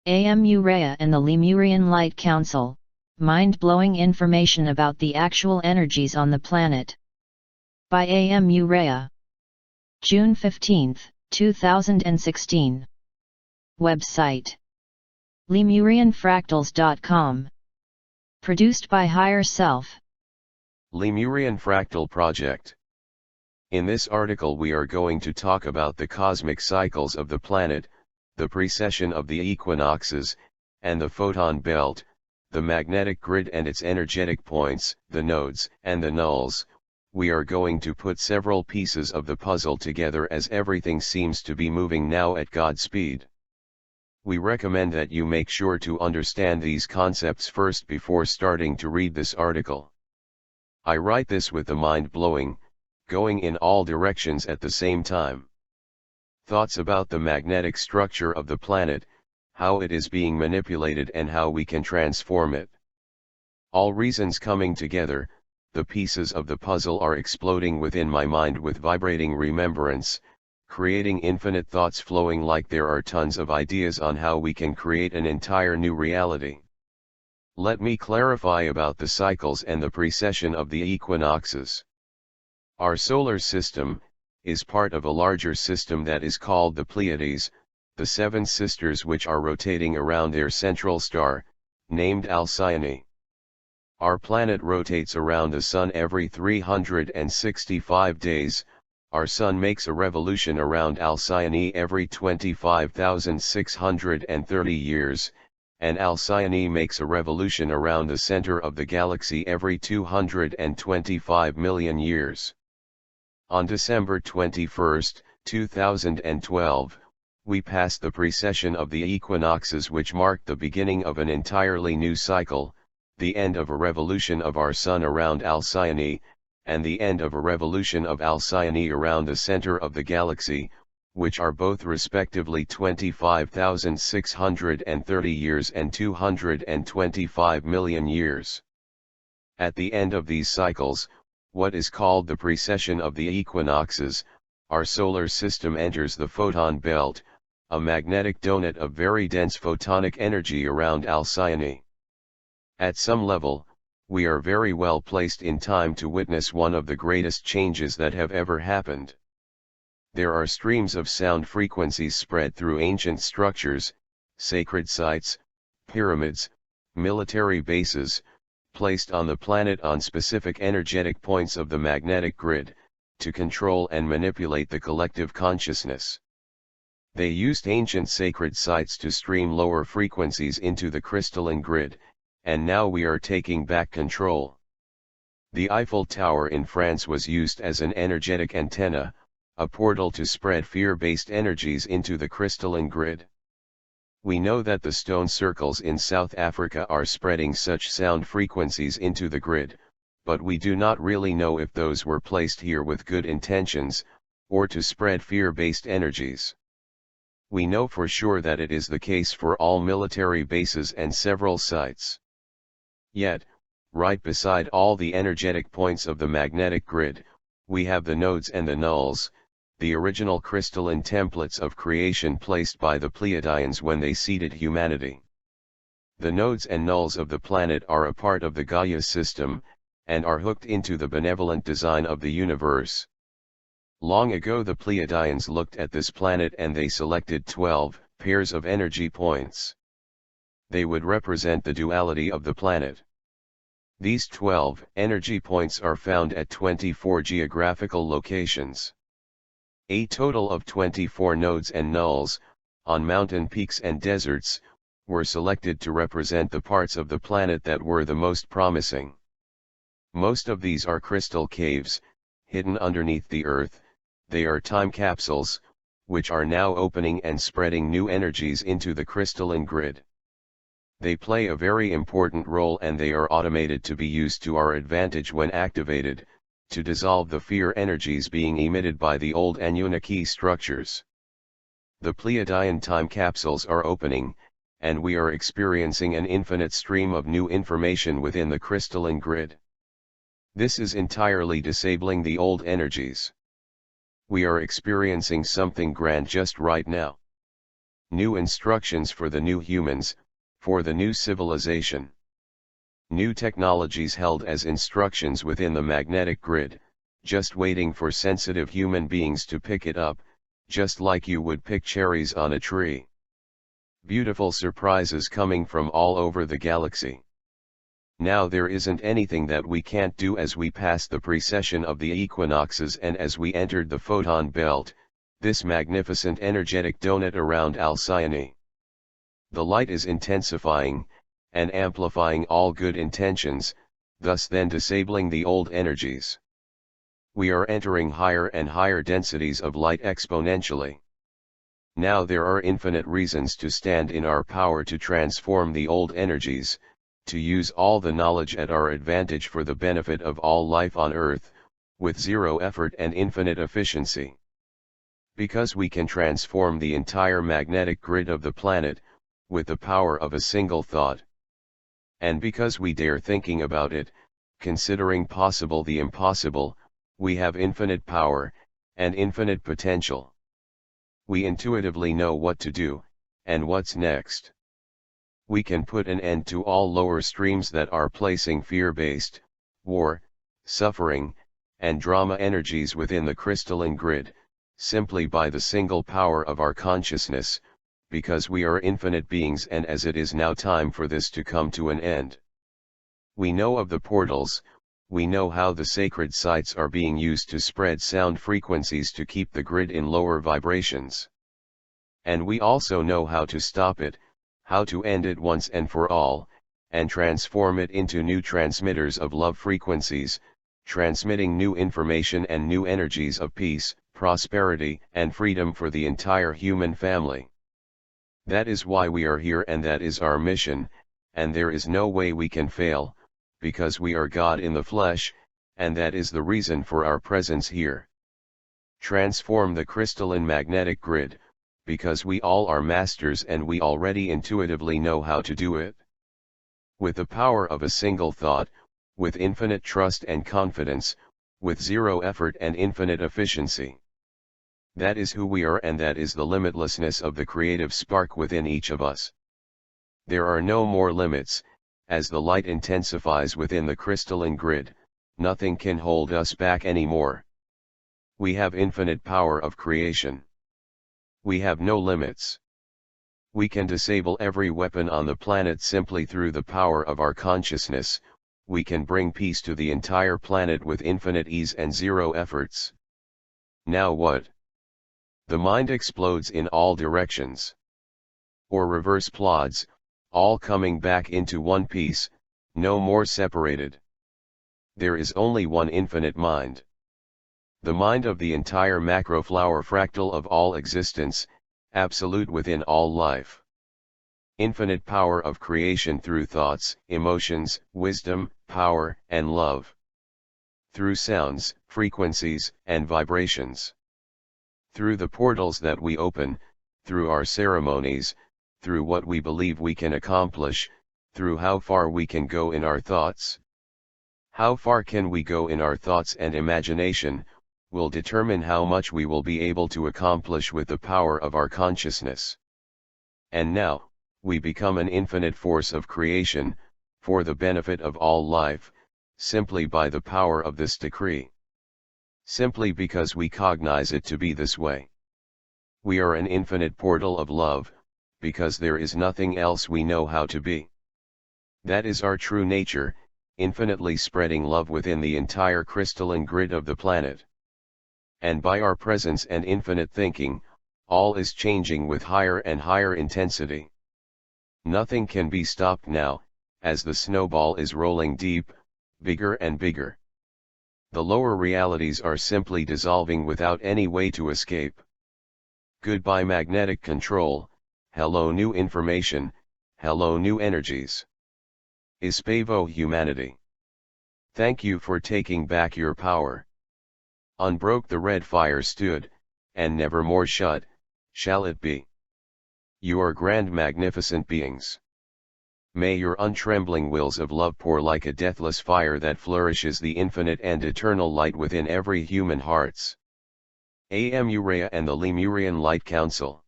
Amu Raea and the Lemurian Light Council, mind-blowing information about the actual energies on the planet. By Amu Raea. June 15, 2016. Website: lemurianfractals.com. Produced by Higher Self. Lemurian Fractal Project. In this article we are going to talk about the cosmic cycles of the planet, the precession of the equinoxes, and the photon belt, the magnetic grid and its energetic points, the nodes and the nulls. We are going to put several pieces of the puzzle together as everything seems to be moving now at God's speed. We recommend that you make sure to understand these concepts first before starting to read this article. I write this with the mind blowing, going in all directions at the same time. Thoughts about the magnetic structure of the planet, how it is being manipulated and how we can transform it. All reasons coming together, the pieces of the puzzle are exploding within my mind with vibrating remembrance, creating infinite thoughts flowing like there are tons of ideas on how we can create an entire new reality. Let me clarify about the cycles and the precession of the equinoxes. Our solar system is part of a larger system that is called the Pleiades, the seven sisters which are rotating around their central star, named Alcyone. Our planet rotates around the Sun every 365 days, our Sun makes a revolution around Alcyone every 25,630 years, and Alcyone makes a revolution around the center of the galaxy every 225 million years. On December 21, 2012, we passed the precession of the equinoxes which marked the beginning of an entirely new cycle, the end of a revolution of our Sun around Alcyone, and the end of a revolution of Alcyone around the center of the galaxy, which are both respectively 25,630 years and 225 million years. At the end of these cycles, what is called the precession of the equinoxes, our solar system enters the photon belt, a magnetic donut of very dense photonic energy around Alcyone. At some level, we are very well placed in time to witness one of the greatest changes that have ever happened. There are streams of sound frequencies spread through ancient structures, sacred sites, pyramids, military bases, placed on the planet on specific energetic points of the magnetic grid, to control and manipulate the collective consciousness. They used ancient sacred sites to stream lower frequencies into the crystalline grid, and now we are taking back control. The Eiffel Tower in France was used as an energetic antenna, a portal to spread fear-based energies into the crystalline grid. We know that the stone circles in South Africa are spreading such sound frequencies into the grid, but we do not really know if those were placed here with good intentions, or to spread fear-based energies. We know for sure that it is the case for all military bases and several sites. Yet, right beside all the energetic points of the magnetic grid, we have the nodes and the nulls, the original crystalline templates of creation placed by the Pleiadians when they seeded humanity. The nodes and nulls of the planet are a part of the Gaia system, and are hooked into the benevolent design of the universe. Long ago the Pleiadians looked at this planet and they selected 12 pairs of energy points. They would represent the duality of the planet. These 12 energy points are found at 24 geographical locations. A total of 24 nodes and nulls, on mountain peaks and deserts, were selected to represent the parts of the planet that were the most promising. Most of these are crystal caves, hidden underneath the earth. They are time capsules, which are now opening and spreading new energies into the crystalline grid. They play a very important role and they are automated to be used to our advantage when activated, to dissolve the fear energies being emitted by the old Anunnaki structures. The Pleiadian time capsules are opening, and we are experiencing an infinite stream of new information within the crystalline grid. This is entirely disabling the old energies. We are experiencing something grand just right now. New instructions for the new humans, for the new civilization. New technologies held as instructions within the magnetic grid, just waiting for sensitive human beings to pick it up, just like you would pick cherries on a tree. Beautiful surprises coming from all over the galaxy. Now there isn't anything that we can't do as we pass the precession of the equinoxes and as we entered the photon belt, this magnificent energetic donut around Alcyone. The light is intensifying, and amplifying all good intentions, thus then disabling the old energies. We are entering higher and higher densities of light exponentially. Now there are infinite reasons to stand in our power to transform the old energies, to use all the knowledge at our advantage for the benefit of all life on Earth, with zero effort and infinite efficiency. Because we can transform the entire magnetic grid of the planet, with the power of a single thought. And because we dare thinking about it, considering possible the impossible, we have infinite power, and infinite potential. We intuitively know what to do, and what's next. We can put an end to all lower streams that are placing fear-based, war, suffering, and drama energies within the crystalline grid, simply by the single power of our consciousness, because we are infinite beings and as it is now time for this to come to an end. We know of the portals, we know how the sacred sites are being used to spread sound frequencies to keep the grid in lower vibrations. And we also know how to stop it, how to end it once and for all, and transform it into new transmitters of love frequencies, transmitting new information and new energies of peace, prosperity, and freedom for the entire human family. That is why we are here and that is our mission, and there is no way we can fail, because we are God in the flesh, and that is the reason for our presence here. Transform the crystalline magnetic grid, because we all are masters and we already intuitively know how to do it. With the power of a single thought, with infinite trust and confidence, with zero effort and infinite efficiency. That is who we are and that is the limitlessness of the creative spark within each of us. There are no more limits, as the light intensifies within the crystalline grid, nothing can hold us back anymore. We have infinite power of creation. We have no limits. We can disable every weapon on the planet simply through the power of our consciousness. We can bring peace to the entire planet with infinite ease and zero efforts. Now what? The mind explodes in all directions. Or reverse plods, all coming back into one piece, no more separated. There is only one infinite mind. The mind of the entire macro flower fractal of all existence, absolute within all life. Infinite power of creation through thoughts, emotions, wisdom, power, and love. Through sounds, frequencies, and vibrations. Through the portals that we open, through our ceremonies, through what we believe we can accomplish, through how far we can go in our thoughts. How far can we go in our thoughts and imagination, will determine how much we will be able to accomplish with the power of our consciousness. And now, we become an infinite force of creation, for the benefit of all life, simply by the power of this decree. Simply because we cognize it to be this way. We are an infinite portal of love, because there is nothing else we know how to be. That is our true nature, infinitely spreading love within the entire crystalline grid of the planet. And by our presence and infinite thinking, all is changing with higher and higher intensity. Nothing can be stopped now, as the snowball is rolling deep, bigger and bigger. The lower realities are simply dissolving without any way to escape. Goodbye magnetic control, hello new information, hello new energies. Ispevo humanity. Thank you for taking back your power. Unbroke the red fire stood, and never more shut, shall it be. You are grand magnificent beings. May your untrembling wills of love pour like a deathless fire that flourishes the infinite and eternal light within every human hearts. Amu Raea and the Lemurian Light Council.